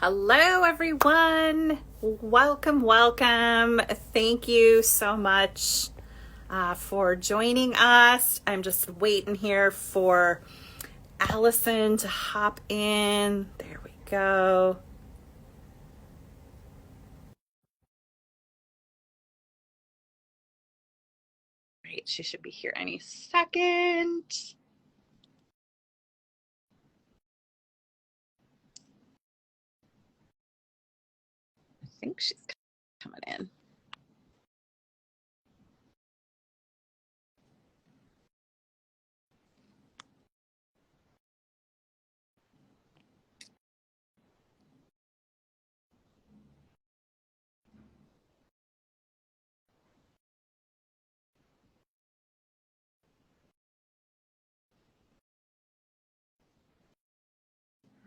Hello, everyone. Welcome, welcome. Thank you so much for joining us. I'm just waiting here for Allison to hop in. There we go. Great. She should be here any second. I think she's coming in.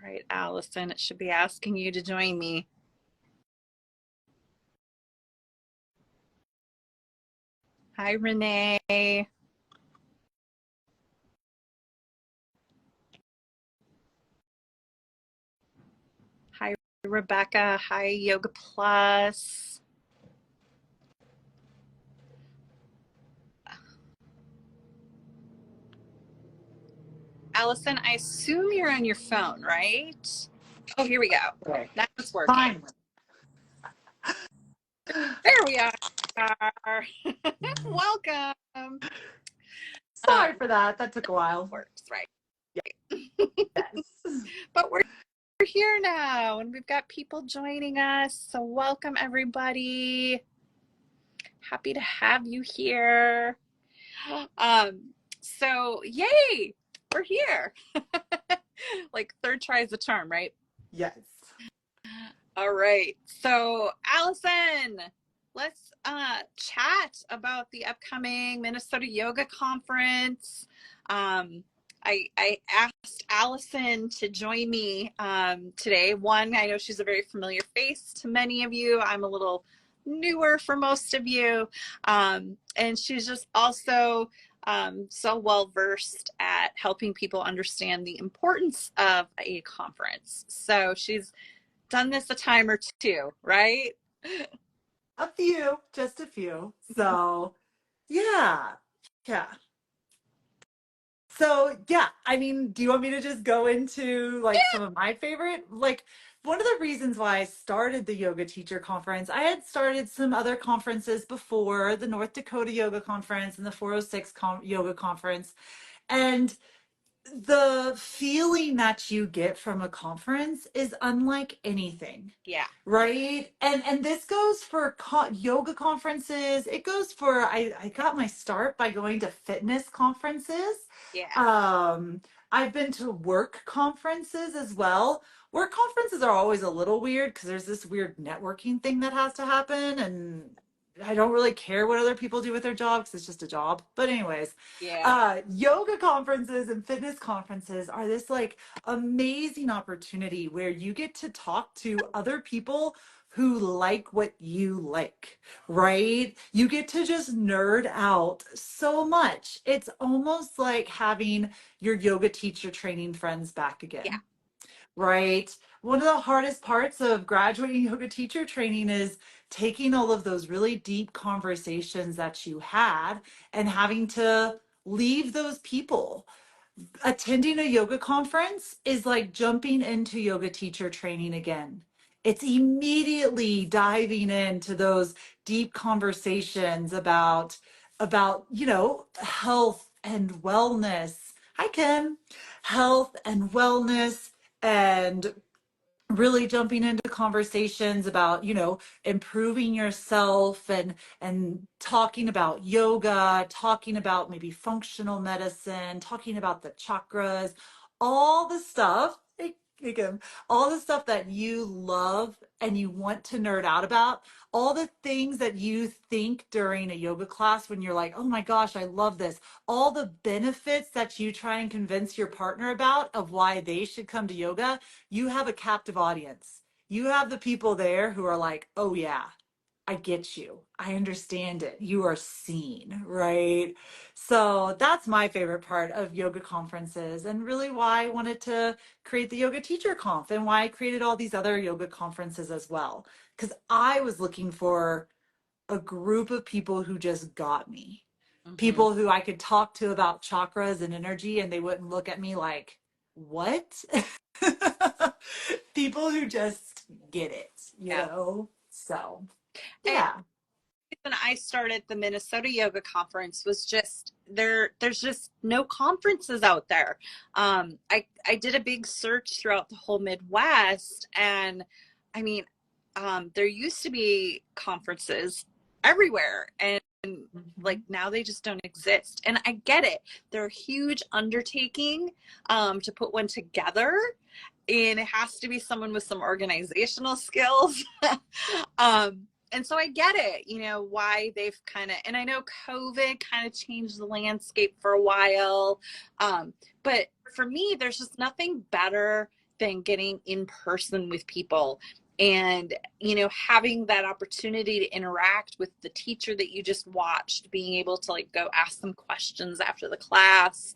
All right, Allison, it should be asking you to join me. Hi, Renee. Hi, Rebecca. Hi, Yoga Plus. Allison, I assume you're on your phone, right? Oh, here we go. Okay. Now it's working. Fine. There we are. Welcome. Sorry for that. That took a while. Works, right? Yes. But we're here now and we've got people joining us. So welcome, everybody. Happy to have you here. So yay, we're here. Like third try is the charm, right? Yes. All right. So Allison, let's chat about the upcoming Minnesota Yoga Conference. I asked Allison to join me today. One, I know she's a very familiar face to many of you. I'm a little newer for most of you. And she's just also so well versed at helping people understand the importance of a conference. So she's done this a time or two, right? A few, just a few. So, yeah. Yeah. So, yeah, I mean, do you want me to just go into like some of my favorite? Like, one of the reasons why I started the Yoga Teacher Conference, I had started some other conferences before, the North Dakota Yoga Conference and the 406 Yoga Conference. And the feeling that you get from a conference is unlike anything. Yeah. Right. And this goes for yoga conferences. It goes for, I got my start by going to fitness conferences. Yeah. I've been to work conferences as well. Work conferences are always a little weird because there's this weird networking thing that has to happen. And I don't really care what other people do with their job because it's just a job. But anyways, Yeah. yoga conferences and fitness conferences are this like amazing opportunity where you get to talk to other people who like what you like, right? You get to just nerd out so much. It's almost like having your yoga teacher training friends back Yeah. again, right? One of the hardest parts of graduating yoga teacher training is taking all of those really deep conversations that you had and having to leave those people. Attending a yoga conference is like jumping into yoga teacher training again. It's immediately diving into those deep conversations about health and wellness. Hi, Kim. Health and wellness and really jumping into conversations about improving yourself and talking about yoga, talking about maybe functional medicine, talking about the chakras, all the stuff. Hey, Kim, all the stuff that you love and you want to nerd out about, all the things that you think during a yoga class when you're like, oh my gosh, I love this, all the benefits that you try and convince your partner about of why they should come to yoga. You have a captive audience. You have the people there who are like, oh yeah, I get you. I understand it. You are seen, right? So that's my favorite part of yoga conferences, and really why I wanted to create the Yoga Teacher Conf and why I created all these other yoga conferences as well. Because I was looking for a group of people who just got me, Hmm. people who I could talk to about chakras and energy, and they wouldn't look at me like, what? People who just get it, you Yeah. know? So, And yeah. when I started the Minnesota Yoga Conference was just there's just no conferences out there. I did a big search throughout the whole Midwest, and I mean, there used to be conferences everywhere, and like Mhm. now they just don't exist. And I get it. They're a huge undertaking to put one together, and it has to be someone with some organizational skills. And so I get it, why they've kind of, and I know COVID kind of changed the landscape for a while. But for me, there's just nothing better than getting in person with people and, having that opportunity to interact with the teacher that you just watched, being able to like go ask them questions after the class,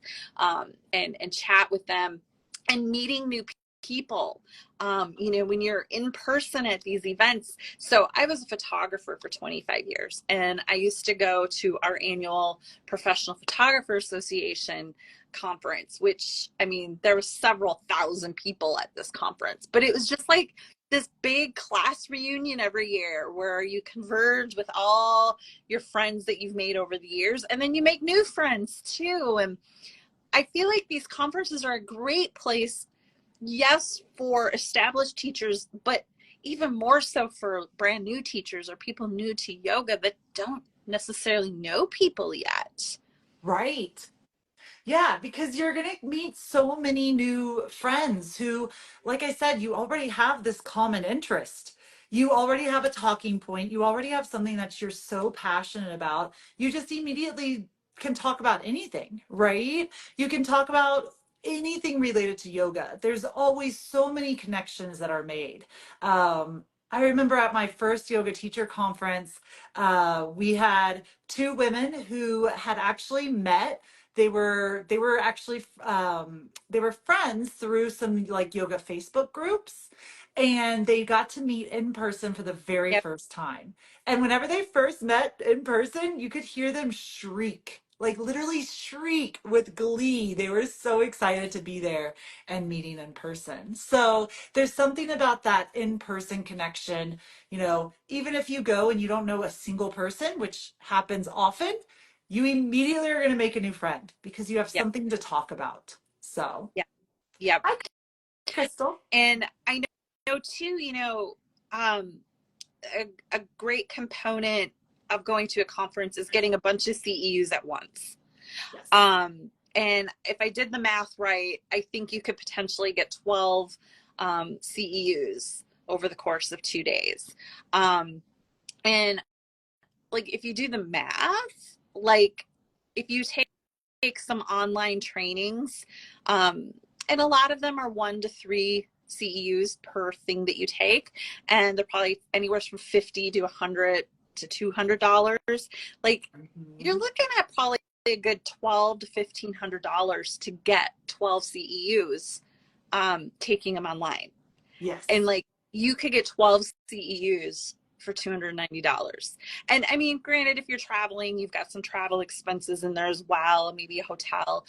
and chat with them and meeting new people. When you're in person at these events. So I was a photographer for 25 years, and I used to go to our annual Professional Photographer Association conference, which, I mean, there was several thousand people at this conference, but it was just like this big class reunion every year where you converge with all your friends that you've made over the years, and then you make new friends too. And I feel like these conferences are a great place, yes, for established teachers, but even more so for brand new teachers or people new to yoga that don't necessarily know people yet. Right. Yeah, because you're going to meet so many new friends who, like I said, you already have this common interest. You already have a talking point. You already have something that you're so passionate about. You just immediately can talk about anything, right? You can talk about anything related to yoga. There's always so many connections that are made. I remember at my first yoga teacher conference, we had two women who had actually met. They were actually they were friends through some like yoga Facebook groups, and they got to meet in person for the very Yep, first time. And whenever they first met in person, you could hear them shriek, like literally shriek with glee. They were so excited to be there and meeting in person. So there's something about that in-person connection. Even if you go and you don't know a single person, which happens often, you immediately are going to make a new friend because you have yep, something to talk about. So, yep, yep. hi, Crystal. And I know too, um, a great component of going to a conference is getting a bunch of CEUs at once. Yes. And if I did the math right, I think you could potentially get 12 CEUs over the course of 2 days. And like, if you do the math, like, if you take some online trainings, um, and a lot of them are 1 to 3 CEUs per thing that you take, and they're probably anywhere from 50 to 100 to $200. Like, you're Mhm. looking at probably a good 12 to $1,500 to get 12 CEUs, taking them online. And Yes. like, you could get 12 CEUs for $290. And I mean, granted, if you're traveling, you've got some travel expenses in there as well, maybe a hotel.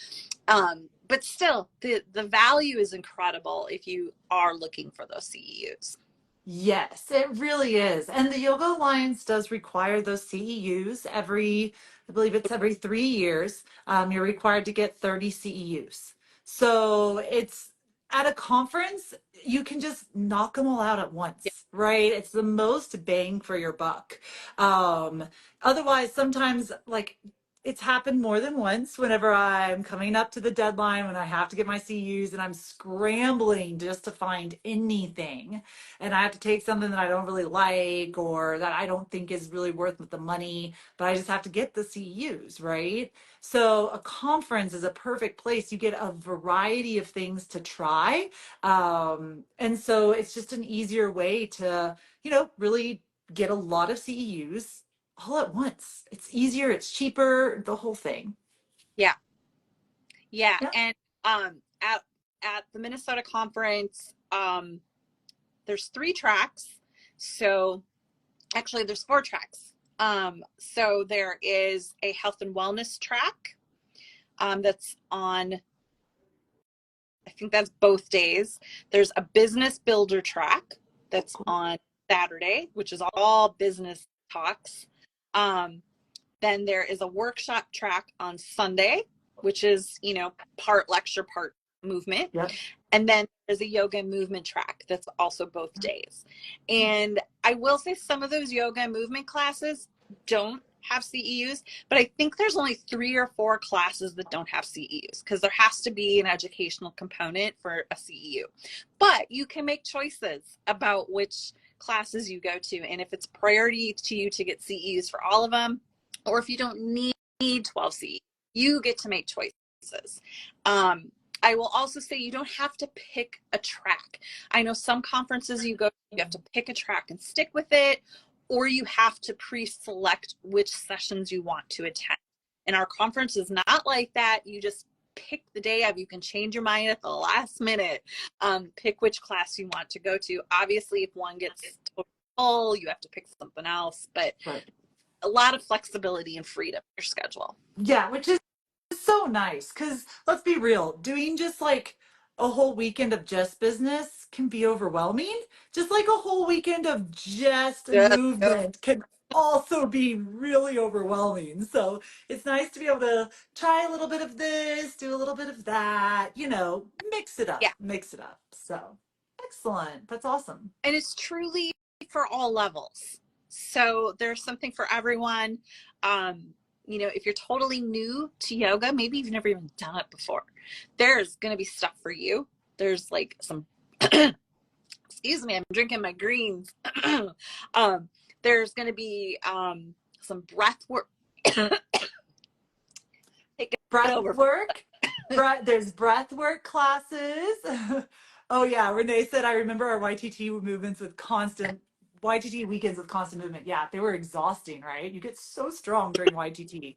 But still, the value is incredible if you are looking for those CEUs. Yes, it really is. And the Yoga Alliance does require those CEUs I believe it's every 3 years. You're required to get 30 CEUs. So it's at a conference, you can just knock them all out at Yeah, once, right? It's the most bang for your buck. Um, Otherwise, sometimes like it's happened more than once whenever I'm coming up to the deadline when I have to get my CEUs and I'm scrambling just to find anything, and I have to take something that I don't really like or that I don't think is really worth the money, but I just have to get the CEUs, right? So a conference is a perfect place. You get a variety of things to try. And so it's just an easier way to, really get a lot of CEUs all at once. It's easier, it's cheaper, the whole thing. Yeah. Yeah. Yeah. And at the Minnesota conference, there's 3 tracks. So actually there's 4 tracks. So there is a health and wellness track that's on, I think that's both days. There's a business builder track that's on Saturday, which is all business talks. Then there is a workshop track on Sunday, which is, part lecture, part movement. Yep. And then there's a yoga and movement track that's also both days. And I will say some of those yoga and movement classes don't have CEUs, but I think there's only 3 or 4 classes that don't have CEUs because there has to be an educational component for a CEU. But you can make choices about which classes you go to. And if it's priority to you to get CEUs for all of them, or if you don't need 12 CEUs, you get to make choices. I will also say you don't have to pick a track. I know some conferences you go, you have to pick a track and stick with it, or you have to pre-select which sessions you want to attend. And our conference is not like that. You just pick the day of. You can change your mind at the last minute. Pick which class you want to go to. Obviously, if one gets full, you have to pick something else, but a lot of flexibility and freedom in your schedule. Yeah, which is so nice because let's be real, doing just like a whole weekend of just business can be overwhelming. Just like a whole weekend of just movement can also be really overwhelming. So it's nice to be able to try a little bit of this, do a little bit of that, mix it up, Yeah. mix it up. So excellent. That's awesome. And it's truly for all levels. So there's something for everyone. If you're totally new to yoga, maybe you've never even done it before, there's going to be stuff for you. There's like some, excuse me, I'm drinking my greens. There's going to be some breath work. Breath work. There's breath work classes. Oh yeah, Renee said I remember our YTT movements with constant YTT weekends with constant movement. Yeah, they were exhausting, right? You get so strong during YTT.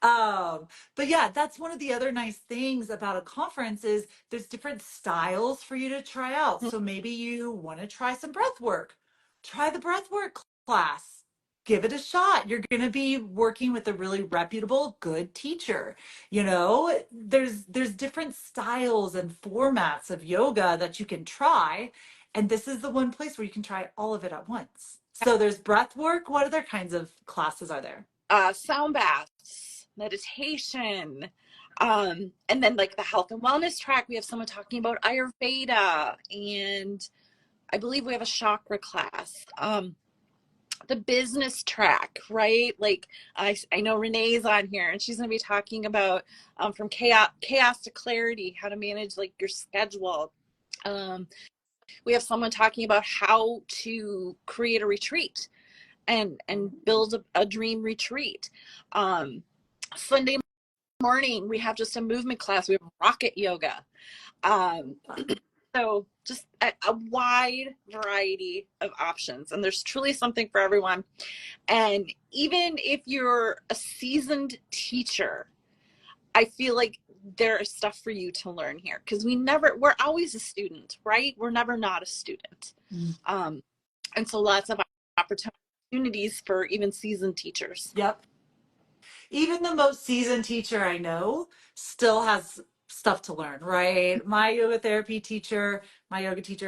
But yeah, that's one of the other nice things about a conference is there's different styles for you to try out. So maybe you want to try some breath work. Try the breath work class. Give it a shot. You're going to be working with a really reputable, good teacher. There's different styles and formats of yoga that you can try, and this is the one place where you can try all of it at once. So there's breath work. What other kinds of classes are there? Sound baths, meditation, and then like the health and wellness track, we have someone talking about Ayurveda, and I believe we have a chakra class. The business track, right? Like I know Renee's on here, and she's going to be talking about from chaos to clarity, how to manage like your schedule. We have someone talking about how to create a retreat and build a dream retreat. Sunday morning, we have just a movement class. We have rocket yoga. So just a wide variety of options, and there's truly something for everyone. And even if you're a seasoned teacher, I feel like there is stuff for you to learn here because we're always a student, right? We're never not a student. And so lots of opportunities for even seasoned teachers. Yep. Even the most seasoned teacher I know still has stuff to learn, right? My yoga teacher,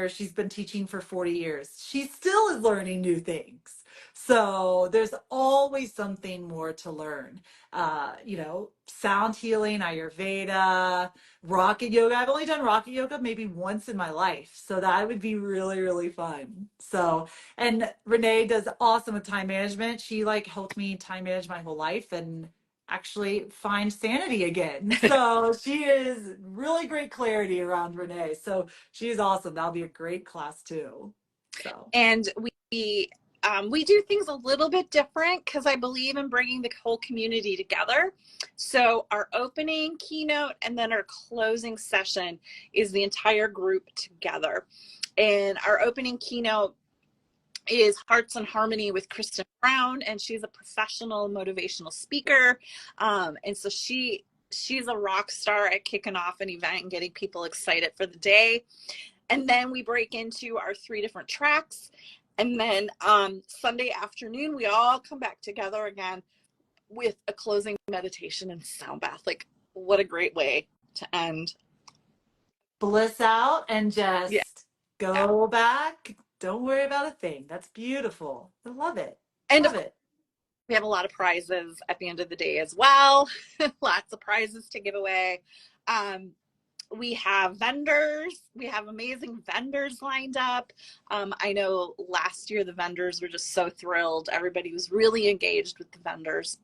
she's been teaching for 40 years. She still is learning new things. So there's always something more to learn. Sound healing, Ayurveda, rocket yoga. I've only done rocket yoga maybe once in my life. So that would be really, really fun. So, and Renee does awesome with time management. She helped me time manage my whole life and actually find sanity again. So she is really great clarity around Renee. So she's awesome. That'll be a great class too. So, and we do things a little bit different because I believe in bringing the whole community together. So our opening keynote and then our closing session is the entire group together. And our opening keynote is Hearts and Harmony with Kristen Brown, and she's a professional motivational speaker. And so she's a rock star at kicking off an event and getting people excited for the day. And then we break into our 3 different tracks. And then Sunday afternoon, we all come back together again with a closing meditation and sound bath. Like, what a great way to end. Bliss out and Yeah. just go back. Don't worry about a thing. That's beautiful. I love it. And of Love course, it. we have a lot of prizes at the end of the day as well. Lots of prizes to give away. We have vendors. We have amazing vendors lined up. I know last year the vendors were just so thrilled. Everybody was really engaged with the vendors.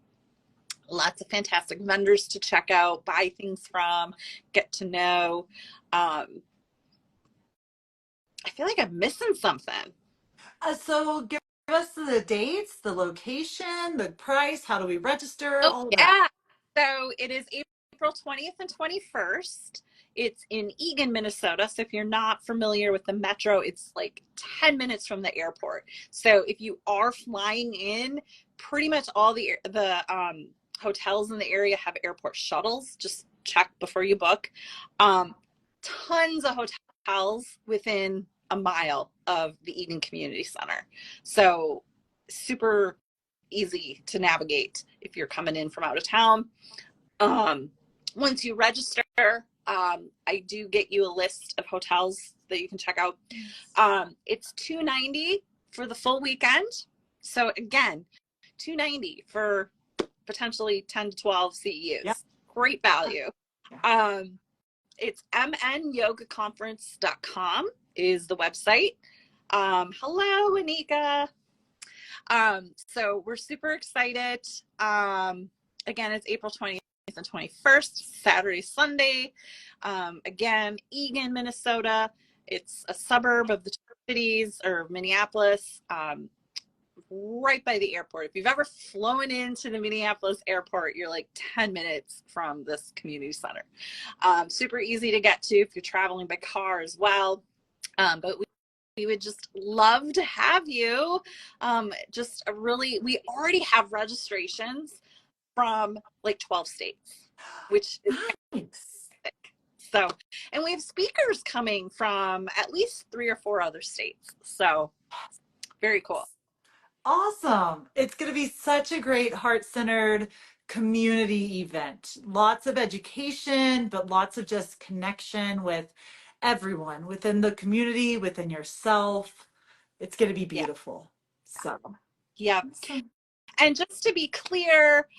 Lots of fantastic vendors to check out, buy things from, get to know. I feel like I'm missing something. So give us the dates, the location, the price, how do we register, Oh, all of that. yeah. So it is April 20th and 21st. It's in Eagan, Minnesota. So if you're not familiar with the metro, it's like 10 minutes from the airport. So if you are flying in, pretty much all the hotels in the area have airport shuttles. Just check before you book. Tons of hotels within a mile of the Eagan Community Center. So super easy to navigate if you're coming in from out of town. Once you register, I do get you a list of hotels that you can check out. It's $290 for the full weekend. So again, $290 for potentially 10 to 12 CEUs. Yep. Great value. It's mnyogaconference.com is the website. Hello, Anika. So we're super excited. Again, it's April 20th and 21st, Saturday, Sunday. Again, Eagan, Minnesota. It's a suburb of the cities or Minneapolis, right by the airport. If you've ever flown into the Minneapolis airport, you're like 10 minutes from this community center. Super easy to get to if you're traveling by car as well. But we would just love to have you. We already have registrations from like 12 states, which is Nice. fantastic. So, and we have speakers coming from at least 3 or 4 other states. So very cool. Awesome. It's going to be such a great heart-centered community event. Lots of education, but lots of just connection with everyone within the community, within yourself. It's going to be Yeah. beautiful. So, Yeah. awesome. And just to be clear,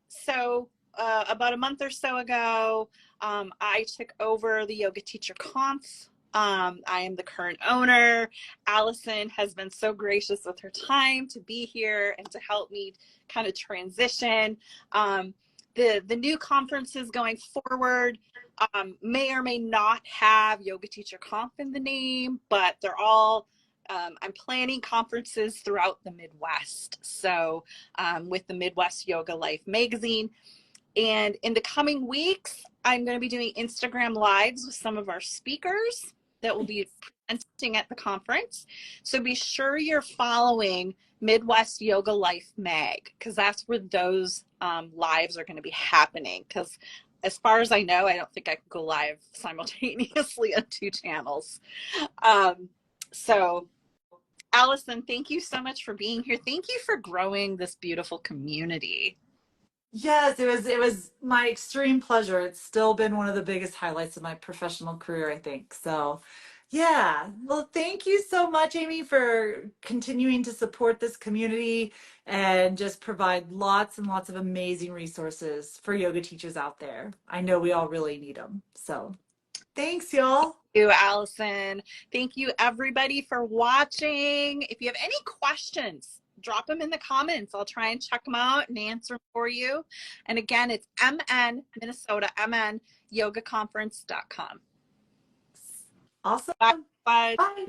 so about a month or so ago, I took over the Yoga Teacher Conf. I am the current owner. Allison has been so gracious with her time to be here and to help me kind of transition. The new conferences going forward may or may not have Yoga Teacher Conf in the name, but they're all I'm planning conferences throughout the Midwest. So with the Midwest Yoga Life magazine. And in the coming weeks, I'm going to be doing Instagram lives with some of our speakers that will be presenting at the conference. So be sure you're following Midwest Yoga Life Mag, because that's where those lives are going to be happening. Because as far as I know, I don't think I can go live simultaneously on 2 channels. So Allison, thank you so much for being here. Thank you for growing this beautiful community. Yes, it was my extreme pleasure. It's still been one of the biggest highlights of my professional career, I think. So, yeah. Well, thank you so much, Amy, for continuing to support this community and just provide lots and lots of amazing resources for yoga teachers out there. I know we all really need them. So, thanks, y'all. You, Allison. Thank you, everybody, for watching. If you have any questions, drop them in the comments. I'll try and check them out and answer for you. And again, it's MN Minnesota, mnyogaconference.com. Awesome. Bye. Bye. Bye.